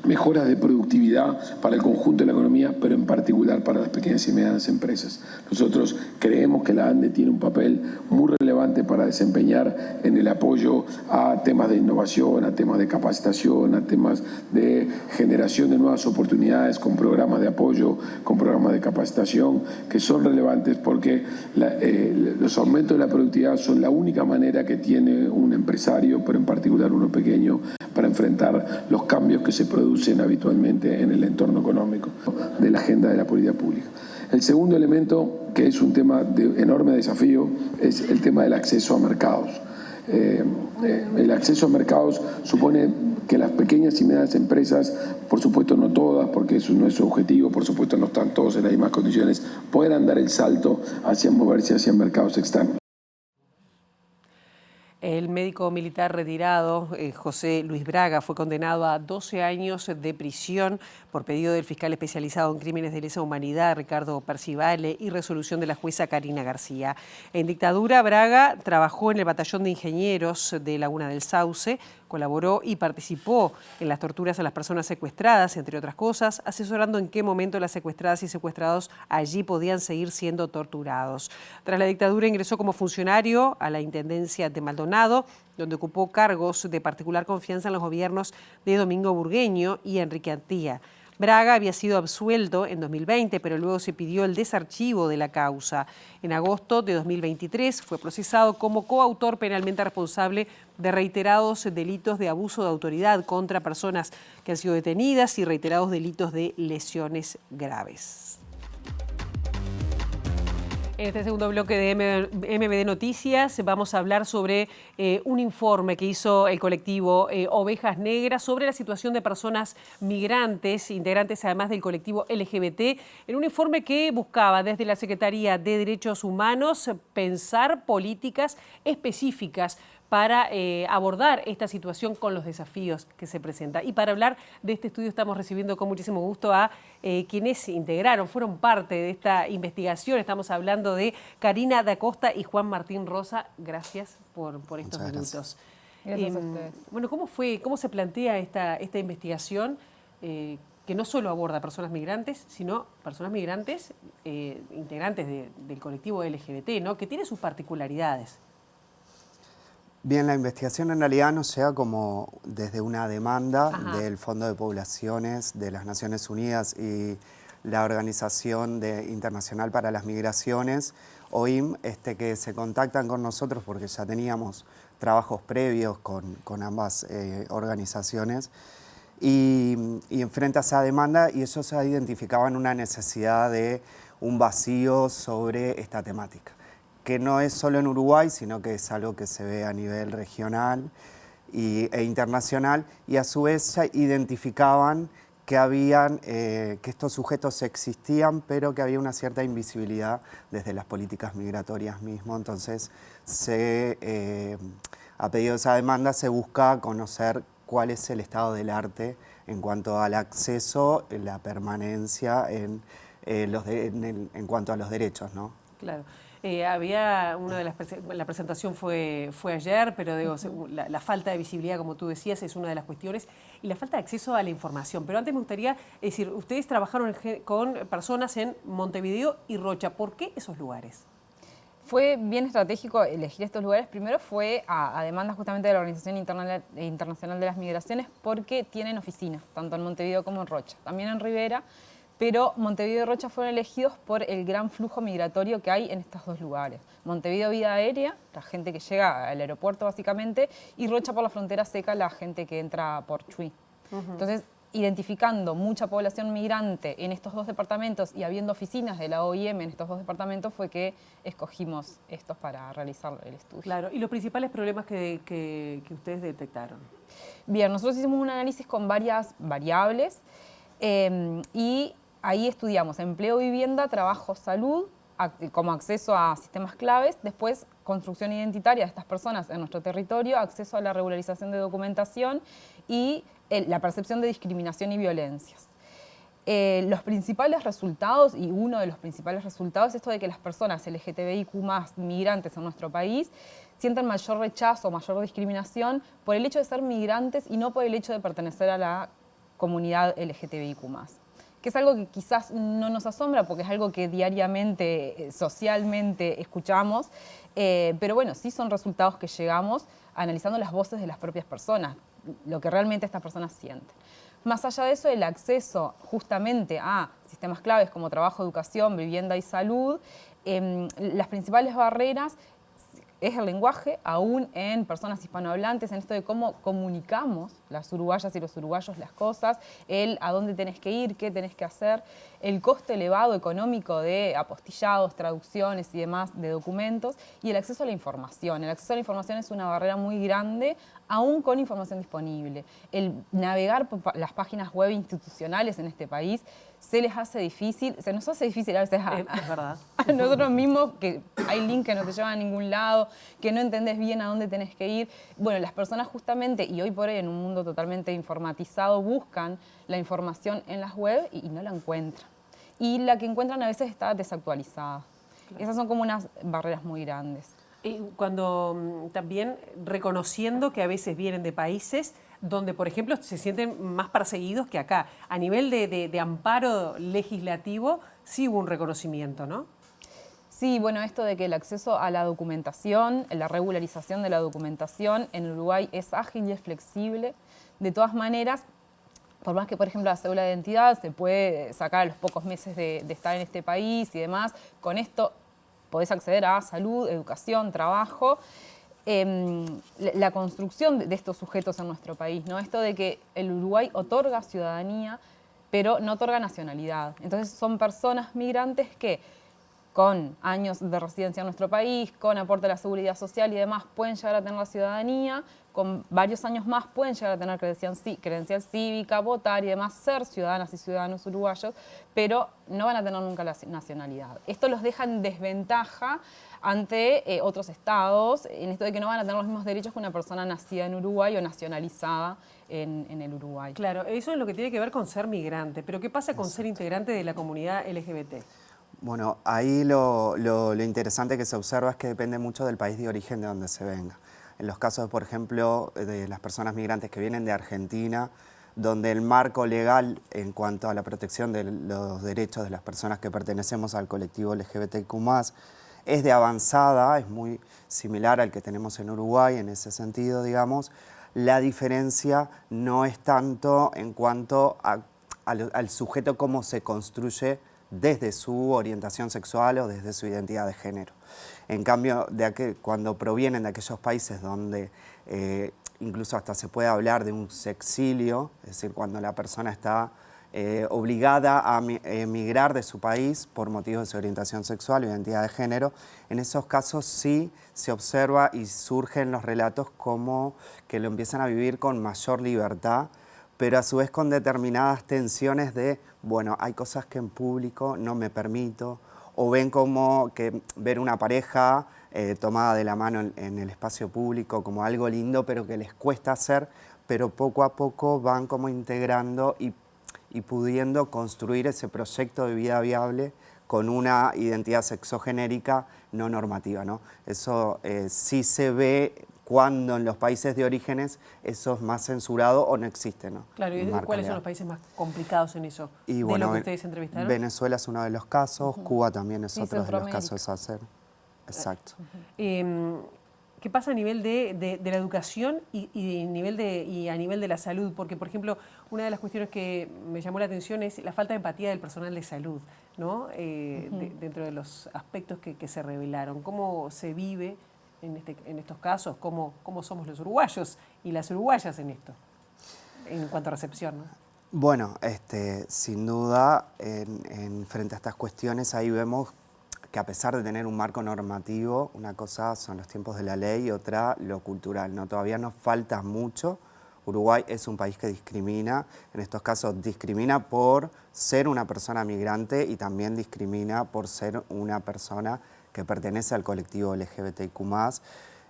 mejoras de productividad para el conjunto de la economía, pero en particular para las pequeñas y medianas empresas. Nosotros creemos que la ANDE tiene un papel muy relevante para desempeñar en el apoyo a temas de innovación, a temas de capacitación, a temas de generación de nuevas oportunidades con programas de apoyo, con programas de capacitación, que son relevantes porque los aumentos de la productividad son la única manera que tiene un empresario, pero en particular uno pequeño, para enfrentar los cambios que se producen habitualmente en el entorno económico de la agenda de la política pública. El segundo elemento, que es un tema de enorme desafío, es el tema del acceso a mercados. El acceso a mercados supone que las pequeñas y medianas empresas, por supuesto no todas, porque eso no es su objetivo, por supuesto no están todos en las mismas condiciones, puedan dar el salto hacia moverse hacia mercados externos.
El médico militar retirado, José Luis Braga, fue condenado a 12 años de prisión por pedido del fiscal especializado en crímenes de lesa humanidad, Ricardo Percivale, y resolución de la jueza Karina García. En dictadura, Braga trabajó en el batallón de ingenieros de Laguna del Sauce, colaboró y participó en las torturas a las personas secuestradas, entre otras cosas, asesorando en qué momento las secuestradas y secuestrados allí podían seguir siendo torturados. Tras la dictadura ingresó como funcionario a la Intendencia de Maldonado, donde ocupó cargos de particular confianza en los gobiernos de Domingo Burgueño y Enrique Antía. Braga había sido absuelto en 2020, pero luego se pidió el desarchivo de la causa. En agosto de 2023 fue procesado como coautor penalmente responsable de reiterados delitos de abuso de autoridad contra personas que han sido detenidas y reiterados delitos de lesiones graves. En este segundo bloque de MBD Noticias vamos a hablar sobre un informe que hizo el colectivo Ovejas Negras sobre la situación de personas migrantes, integrantes además del colectivo LGBT, en un informe que buscaba desde la Secretaría de Derechos Humanos pensar políticas específicas para abordar esta situación con los desafíos que se presentan. Y para hablar de este estudio estamos recibiendo con muchísimo gusto a quienes integraron, fueron parte de esta investigación. Estamos hablando de Karina da Costa y Juan Martín Rosa. Gracias por estos minutos.
Gracias a ustedes.
Bueno, ¿cómo se plantea esta investigación que no solo aborda personas migrantes, sino personas migrantes integrantes del colectivo LGBT, ¿no? Que tiene sus particularidades?
Bien, la investigación en realidad nos llega como desde una demanda del Fondo de Poblaciones de las Naciones Unidas y la Organización Internacional para las Migraciones, OIM, que se contactan con nosotros porque ya teníamos trabajos previos con ambas organizaciones y frente a esa demanda, y ellos identificaban una necesidad de un vacío sobre esta temática, que no es solo en Uruguay, sino que es algo que se ve a nivel regional e internacional, y a su vez ya identificaban que estos sujetos existían, pero que había una cierta invisibilidad desde las políticas migratorias mismo. Entonces, a pedido de esa demanda, se busca conocer cuál es el estado del arte en cuanto al acceso, la permanencia en cuanto a los derechos, ¿no?
Claro. Había la presentación fue ayer, pero digo, la falta de visibilidad, como tú decías, es una de las cuestiones, y la falta de acceso a la información. Pero antes me gustaría decir, ustedes trabajaron con personas en Montevideo y Rocha. ¿Por qué esos lugares?
Fue bien estratégico elegir estos lugares. Primero fue a demanda justamente de la Organización Internacional de las Migraciones, porque tienen oficinas, tanto en Montevideo como en Rocha. También en Rivera, pero Montevideo y Rocha fueron elegidos por el gran flujo migratorio que hay en estos dos lugares. Montevideo, vía aérea, la gente que llega al aeropuerto básicamente, y Rocha por la frontera seca, la gente que entra por Chuy. Entonces, identificando mucha población migrante en estos dos departamentos y habiendo oficinas de la OIM en estos dos departamentos, fue que escogimos estos para realizar el estudio.
Claro, ¿y los principales problemas que ustedes detectaron?
Bien, nosotros hicimos un análisis con varias variables y ahí estudiamos empleo, vivienda, trabajo, salud, como acceso a sistemas claves, después construcción identitaria de estas personas en nuestro territorio, acceso a la regularización de documentación y la percepción de discriminación y violencias. Los principales resultados, y uno de los principales resultados, es esto de que las personas LGTBIQ+, migrantes en nuestro país, sienten mayor rechazo, mayor discriminación por el hecho de ser migrantes y no por el hecho de pertenecer a la comunidad LGTBIQ+. Que es algo que quizás no nos asombra porque es algo que diariamente, socialmente escuchamos, pero bueno, sí son resultados que llegamos analizando las voces de las propias personas, lo que realmente estas personas sienten. Más allá de eso, el acceso justamente a sistemas claves como trabajo, educación, vivienda y salud, las principales barreras es el lenguaje, aún en personas hispanohablantes, en esto de cómo comunicamos las uruguayas y los uruguayos las cosas, el a dónde tenés que ir, qué tenés que hacer, el coste elevado económico de apostillados, traducciones y demás de documentos, y el acceso a la información. El acceso a la información es una barrera muy grande, aún con información disponible. El navegar por las páginas web institucionales en este país se les hace difícil, se nos hace difícil a veces
es verdad.
a nosotros mismos, que hay links que no te llevan a ningún lado, que no entendés bien a dónde tenés que ir. Bueno, las personas justamente, y hoy por hoy en un mundo totalmente informatizado, buscan la información en las web y no la encuentran. Y la que encuentran a veces está desactualizada. Claro. Esas son como unas barreras muy grandes.
Y cuando también reconociendo que a veces vienen de países donde, por ejemplo, se sienten más perseguidos que acá. A nivel de amparo legislativo, sí hubo un reconocimiento, ¿no?
Sí, bueno, esto de que el acceso a la documentación, la regularización de la documentación en Uruguay es ágil y es flexible. De todas maneras, por más que, por ejemplo, la cédula de identidad se puede sacar a los pocos meses de estar en este país y demás, con esto podés acceder a salud, educación, trabajo. La construcción de estos sujetos en nuestro país, ¿no? Esto de que el Uruguay otorga ciudadanía, pero no otorga nacionalidad. Entonces son personas migrantes que con años de residencia en nuestro país, con aporte a la seguridad social y demás, pueden llegar a tener la ciudadanía, con varios años más pueden llegar a tener credencial cívica, votar y demás, ser ciudadanas y ciudadanos uruguayos, pero no van a tener nunca la nacionalidad. Esto los deja en desventaja ante otros estados, en esto de que no van a tener los mismos derechos que una persona nacida en Uruguay o nacionalizada en el Uruguay.
Claro, eso es lo que tiene que ver con ser migrante, pero ¿qué pasa con ser integrante de la comunidad LGBT?
Bueno, ahí lo interesante que se observa es que depende mucho del país de origen de donde se venga. En los casos, por ejemplo, de las personas migrantes que vienen de Argentina, donde el marco legal en cuanto a la protección de los derechos de las personas que pertenecemos al colectivo LGBTIQ+, es de avanzada, es muy similar al que tenemos en Uruguay en ese sentido, digamos. La diferencia no es tanto en cuanto al sujeto, cómo se construye desde su orientación sexual o desde su identidad de género. En cambio, cuando provienen de aquellos países donde incluso hasta se puede hablar de un sexilio, es decir, cuando la persona está obligada a emigrar de su país por motivos de su orientación sexual o identidad de género, en esos casos sí se observa y surgen los relatos como que lo empiezan a vivir con mayor libertad, pero a su vez con determinadas tensiones de, bueno, hay cosas que en público no me permito, o ven como que ver una pareja tomada de la mano en el espacio público como algo lindo, pero que les cuesta hacer, pero poco a poco van como integrando y pudiendo construir ese proyecto de vida viable con una identidad sexogenérica no normativa, ¿no? Eso sí se ve cuando en los países de orígenes eso es más censurado o no existe, ¿no?
Claro, ¿y cuáles son los países más complicados en eso?
Y bueno,
de lo que ustedes entrevistaron.
Venezuela es uno de los casos, Cuba también es otro de los casos a hacer. Exacto.
¿Qué pasa a nivel de la educación y a nivel de la salud? Porque, por ejemplo, una de las cuestiones que me llamó la atención es la falta de empatía del personal de salud, ¿no? Dentro de los aspectos que se revelaron. ¿Cómo se vive en estos casos? ¿Cómo somos los uruguayos y las uruguayas en esto, en cuanto a recepción, ¿no?
Bueno, sin duda, frente a estas cuestiones, ahí vemos que a pesar de tener un marco normativo, una cosa son los tiempos de la ley y otra lo cultural, ¿no? Todavía nos falta mucho. Uruguay es un país que discrimina, en estos casos discrimina por ser una persona migrante y también discrimina por ser una persona que pertenece al colectivo LGBTIQ+.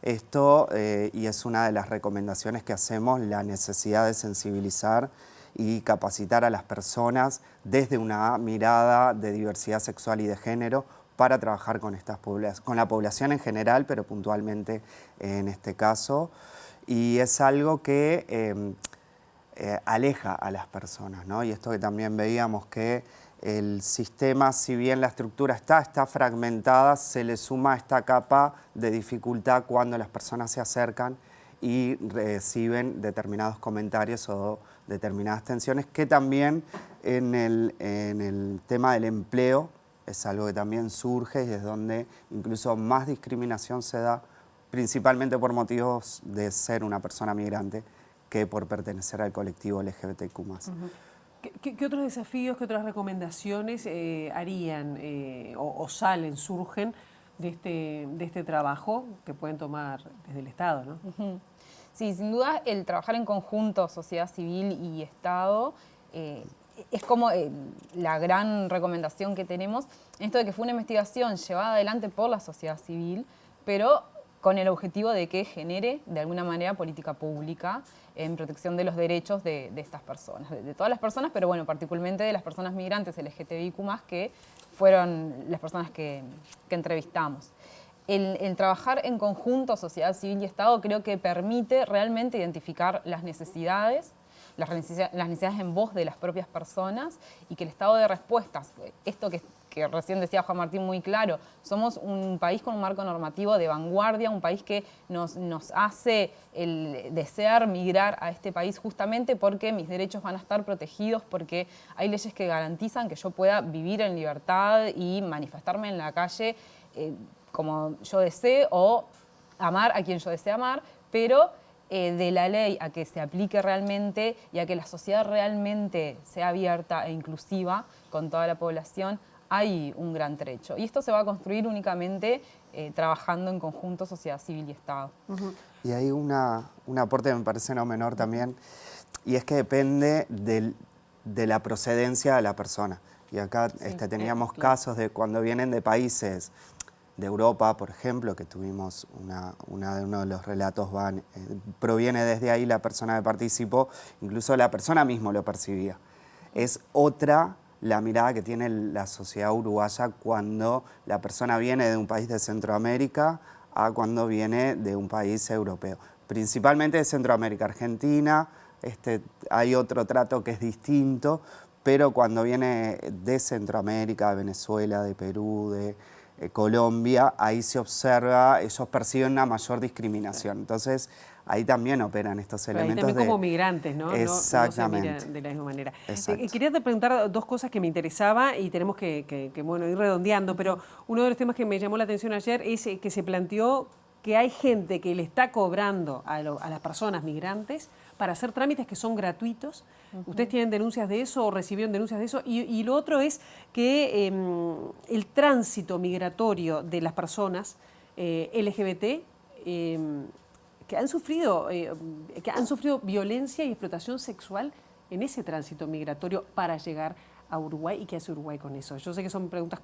Esto, y es una de las recomendaciones que hacemos, la necesidad de sensibilizar y capacitar a las personas desde una mirada de diversidad sexual y de género para trabajar con la población en general, pero puntualmente en este caso. Y es algo que aleja a las personas, ¿no? Y esto que también veíamos que el sistema, si bien la estructura está fragmentada, se le suma esta capa de dificultad cuando las personas se acercan y reciben determinados comentarios o determinadas tensiones, que también en el tema del empleo es algo que también surge y es donde incluso más discriminación se da, principalmente por motivos de ser una persona migrante que por pertenecer al colectivo LGBTQ+.
¿Qué otros desafíos, qué otras recomendaciones harían o salen, surgen de este trabajo que pueden tomar desde el Estado, ¿no?
Sí, sin duda el trabajar en conjunto, sociedad civil y Estado, es como la gran recomendación que tenemos, en esto de que fue una investigación llevada adelante por la sociedad civil, pero con el objetivo de que genere de alguna manera política pública en protección de los derechos de estas personas, de todas las personas, pero bueno, particularmente de las personas migrantes LGTBIQ+, que fueron las personas que entrevistamos. El trabajar en conjunto, sociedad civil y Estado, creo que permite realmente identificar las necesidades en voz de las propias personas y que el estado de respuestas, esto que recién decía Juan Martín muy claro, somos un país con un marco normativo de vanguardia, un país que nos hace el desear migrar a este país justamente porque mis derechos van a estar protegidos, porque hay leyes que garantizan que yo pueda vivir en libertad y manifestarme en la calle como yo desee o amar a quien yo desee amar, pero de la ley a que se aplique realmente y a que la sociedad realmente sea abierta e inclusiva con toda la población, hay un gran trecho. Y esto se va a construir únicamente trabajando en conjunto sociedad civil y Estado.
Y hay un aporte que me parece no menor también, y es que depende de la procedencia de la persona. Y acá teníamos casos de cuando vienen de países de Europa, por ejemplo, que tuvimos uno de los relatos proviene desde ahí la persona que participó, incluso la persona misma lo percibía. Es otra la mirada que tiene la sociedad uruguaya cuando la persona viene de un país de Centroamérica a cuando viene de un país europeo. Principalmente de Centroamérica, Argentina, hay otro trato que es distinto, pero cuando viene de Centroamérica, de Venezuela, de Perú, de Colombia, ahí se observa, ellos perciben una mayor discriminación. Entonces, ahí también operan estos elementos.
Ahí también como migrantes, ¿no?
Exactamente.
No se mira de la misma manera.
Exacto.
Quería te preguntar dos cosas que me interesaba y tenemos que bueno, ir redondeando, pero uno de los temas que me llamó la atención ayer es que se planteó que hay gente que le está cobrando a las personas migrantes para hacer trámites que son gratuitos. ¿Ustedes tienen denuncias de eso o recibieron denuncias de eso? Y lo otro es que el tránsito migratorio de las personas LGBT que han sufrido violencia y explotación sexual en ese tránsito migratorio para llegar a Uruguay. ¿Y qué hace Uruguay con eso? Yo sé que son preguntas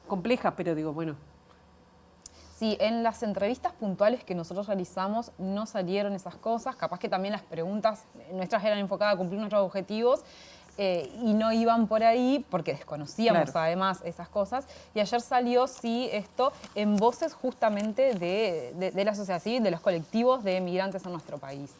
complejas, pero digo, bueno.
Sí, en las entrevistas puntuales que nosotros realizamos no salieron esas cosas, capaz que también las preguntas nuestras eran enfocadas a cumplir nuestros objetivos y no iban por ahí porque desconocíamos además esas cosas. Y ayer salió, sí, esto en voces justamente de la sociedad civil, de los colectivos de migrantes en nuestro país.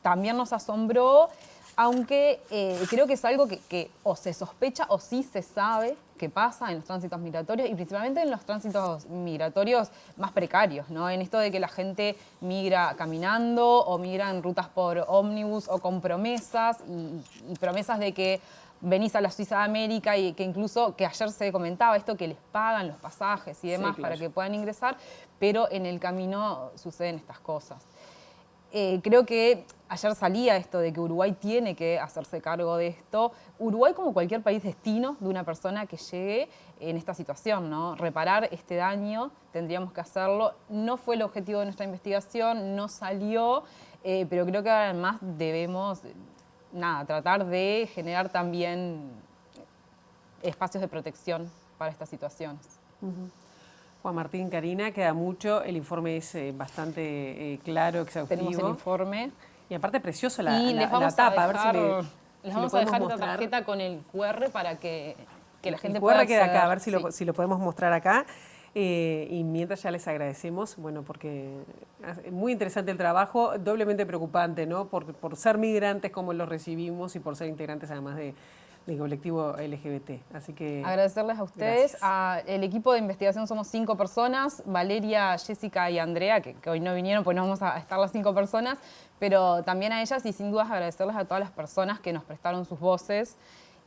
También nos asombró, aunque creo que es algo que o se sospecha o sí se sabe que pasa en los tránsitos migratorios y principalmente en los tránsitos migratorios más precarios, ¿no? En esto de que la gente migra caminando o migra en rutas por ómnibus o con promesas y promesas de que venís a la Suiza de América y que incluso, que ayer se comentaba esto, que les pagan los pasajes y demás para que puedan ingresar, pero en el camino suceden estas cosas. Creo que ayer salía esto de que Uruguay tiene que hacerse cargo de esto. Uruguay, como cualquier país destino de una persona que llegue en esta situación, ¿no? Reparar este daño, tendríamos que hacerlo. No fue el objetivo de nuestra investigación, no salió, pero creo que además debemos tratar de generar también espacios de protección para estas situaciones.
Juan Martín, Karina, queda mucho, el informe es bastante claro, exhaustivo.
Tenemos el informe.
Y aparte precioso la
A
tapa,
ver si les vamos a dejar esta tarjeta con el QR para que la gente
pueda acceder.
El QR queda
acá, a ver si lo podemos mostrar acá. Y mientras ya les agradecemos, bueno, porque es muy interesante el trabajo, doblemente preocupante, ¿no? Por ser migrantes como los recibimos y por ser integrantes además del colectivo LGBT. Así que
agradecerles a ustedes.
gracias.
El equipo de investigación somos 5 personas, Valeria, Jessica y Andrea, que hoy no vinieron, pues no vamos a estar las 5 personas, pero también a ellas y sin dudas agradecerles a todas las personas que nos prestaron sus voces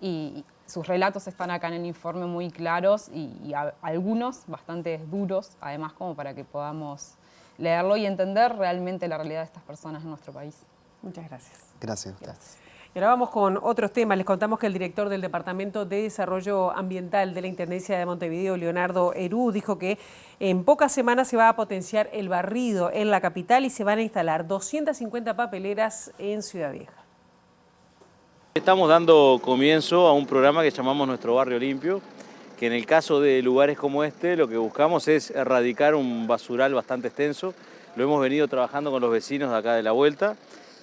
y sus relatos están acá en el informe muy claros y algunos bastante duros, además como para que podamos leerlo y entender realmente la realidad de estas personas en nuestro país.
Muchas gracias.
Gracias.
Y ahora vamos con otros temas. Les contamos que el director del Departamento de Desarrollo Ambiental de la Intendencia de Montevideo, Leonardo Herú, dijo que en pocas semanas se va a potenciar el barrido en la capital y se van a instalar 250 papeleras en Ciudad Vieja.
Estamos dando comienzo a un programa que llamamos Nuestro Barrio Limpio, que en el caso de lugares como este lo que buscamos es erradicar un basural bastante extenso. Lo hemos venido trabajando con los vecinos de acá de la vuelta,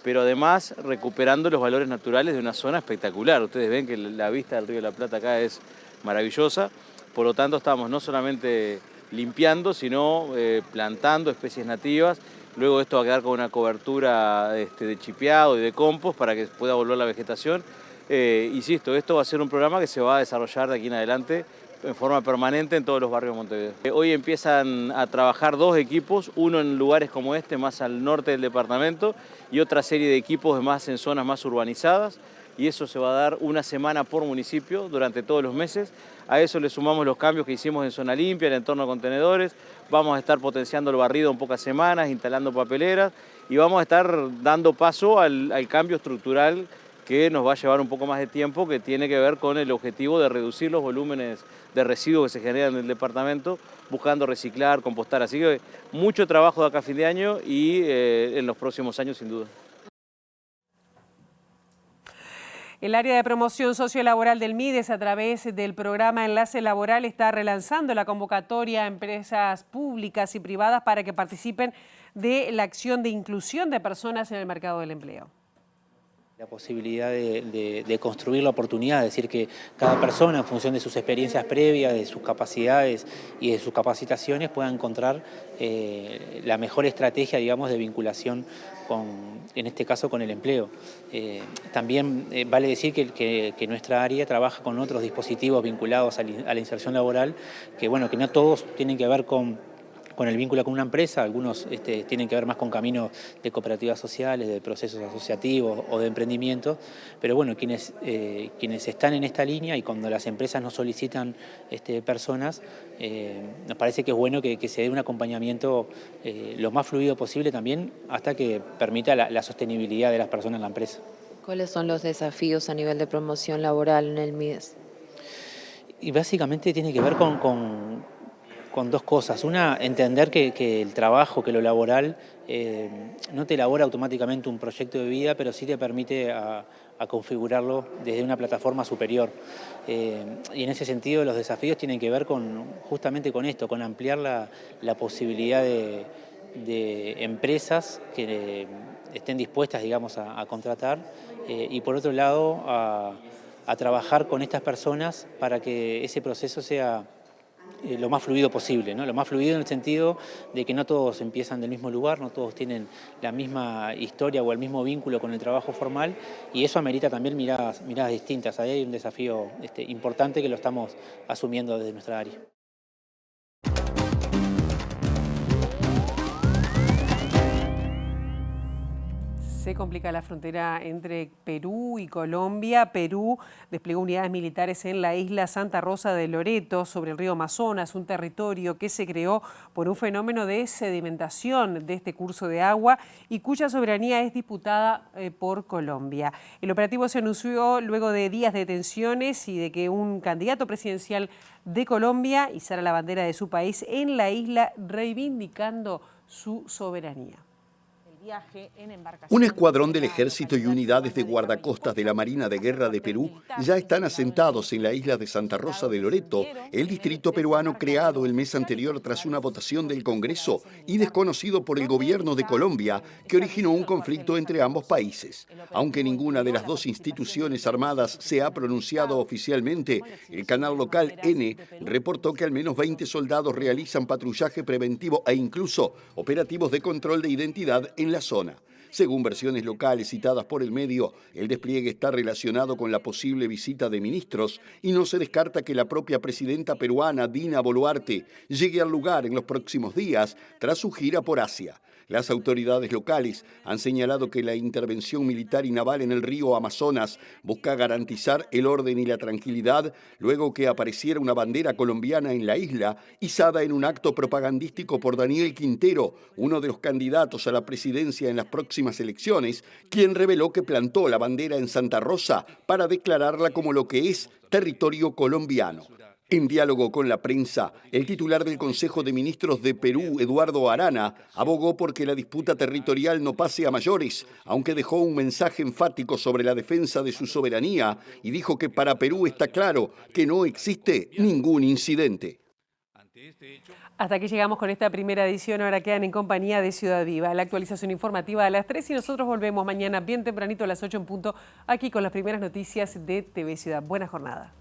pero además recuperando los valores naturales de una zona espectacular. Ustedes ven que la vista del Río de la Plata acá es maravillosa, por lo tanto estamos no solamente limpiando, sino plantando especies nativas. Luego esto va a quedar con una cobertura de chipeado y de compost para que pueda volver la vegetación. Insisto, esto va a ser un programa que se va a desarrollar de aquí en adelante en forma permanente en todos los barrios de Montevideo. Hoy empiezan a trabajar 2 equipos, uno en lugares como este, más al norte del departamento, y otra serie de equipos más en zonas más urbanizadas, y eso se va a dar una semana por municipio durante todos los meses. A eso le sumamos los cambios que hicimos en zona limpia, en el entorno de contenedores. Vamos a estar potenciando el barrido en pocas semanas, instalando papeleras y vamos a estar dando paso al cambio estructural que nos va a llevar un poco más de tiempo, que tiene que ver con el objetivo de reducir los volúmenes de residuos que se generan en el departamento, buscando reciclar, compostar. Así que mucho trabajo de acá a fin de año y en los próximos años sin duda.
El área de promoción sociolaboral del MIDES, a través del programa Enlace Laboral, está relanzando la convocatoria a empresas públicas y privadas para que participen de la acción de inclusión de personas en el mercado del empleo.
La posibilidad de construir la oportunidad, es decir, que cada persona, en función de sus experiencias previas, de sus capacidades y de sus capacitaciones, pueda encontrar la mejor estrategia, digamos, de vinculación en este caso con el empleo. También vale decir que nuestra área trabaja con otros dispositivos vinculados a la inserción laboral, que bueno, que no todos tienen que ver con el vínculo con una empresa, algunos tienen que ver más con caminos de cooperativas sociales, de procesos asociativos o de emprendimiento, pero bueno, quienes están en esta línea y cuando las empresas nos solicitan personas, nos parece que es bueno que se dé un acompañamiento lo más fluido posible también hasta que permita la sostenibilidad de las personas en la empresa.
¿Cuáles son los desafíos a nivel de promoción laboral en el MIDES?
Y básicamente tiene que ver con 2 cosas. Una, entender que el trabajo, que lo laboral, no te elabora automáticamente un proyecto de vida, pero sí te permite a configurarlo desde una plataforma superior. Y en ese sentido los desafíos tienen que ver justamente con esto, con ampliar la posibilidad de empresas que estén dispuestas, digamos, a contratar, y por otro lado a trabajar con estas personas para que ese proceso sea lo más fluido posible, ¿no? Lo más fluido en el sentido de que no todos empiezan del mismo lugar, no todos tienen la misma historia o el mismo vínculo con el trabajo formal, y eso amerita también miradas distintas. Ahí hay un desafío importante que lo estamos asumiendo desde nuestra área.
Se complica la frontera entre Perú y Colombia. Perú desplegó unidades militares en la isla Santa Rosa de Loreto, sobre el río Amazonas, un territorio que se creó por un fenómeno de sedimentación de este curso de agua y cuya soberanía es disputada por Colombia. El operativo se anunció luego de días de tensiones y de que un candidato presidencial de Colombia izara la bandera de su país en la isla, reivindicando su soberanía. viaje en embarcación.
Un escuadrón del Ejército y unidades de guardacostas de la Marina de Guerra de Perú ya están asentados en la isla de Santa Rosa de Loreto, el distrito peruano creado el mes anterior tras una votación del Congreso y desconocido por el gobierno de Colombia, que originó un conflicto entre ambos países. Aunque ninguna de las dos instituciones armadas se ha pronunciado oficialmente, el canal local N reportó que al menos 20 soldados realizan patrullaje preventivo e incluso operativos de control de identidad en la zona. Según versiones locales citadas por el medio, el despliegue está relacionado con la posible visita de ministros y no se descarta que la propia presidenta peruana, Dina Boluarte, llegue al lugar en los próximos días tras su gira por Asia. Las autoridades locales han señalado que la intervención militar y naval en el río Amazonas busca garantizar el orden y la tranquilidad luego que apareciera una bandera colombiana en la isla, izada en un acto propagandístico por Daniel Quintero, uno de los candidatos a la presidencia en las próximas elecciones, quien reveló que plantó la bandera en Santa Rosa para declararla como lo que es territorio colombiano. En diálogo con la prensa, el titular del Consejo de Ministros de Perú, Eduardo Arana, abogó por que la disputa territorial no pase a mayores, aunque dejó un mensaje enfático sobre la defensa de su soberanía y dijo que para Perú está claro que no existe ningún incidente.
Hasta aquí llegamos con esta primera edición. Ahora quedan en compañía de Ciudad Viva. La actualización informativa a las 3 y nosotros volvemos mañana bien tempranito a las 8 en punto, aquí con las primeras noticias de TV Ciudad. Buena jornada.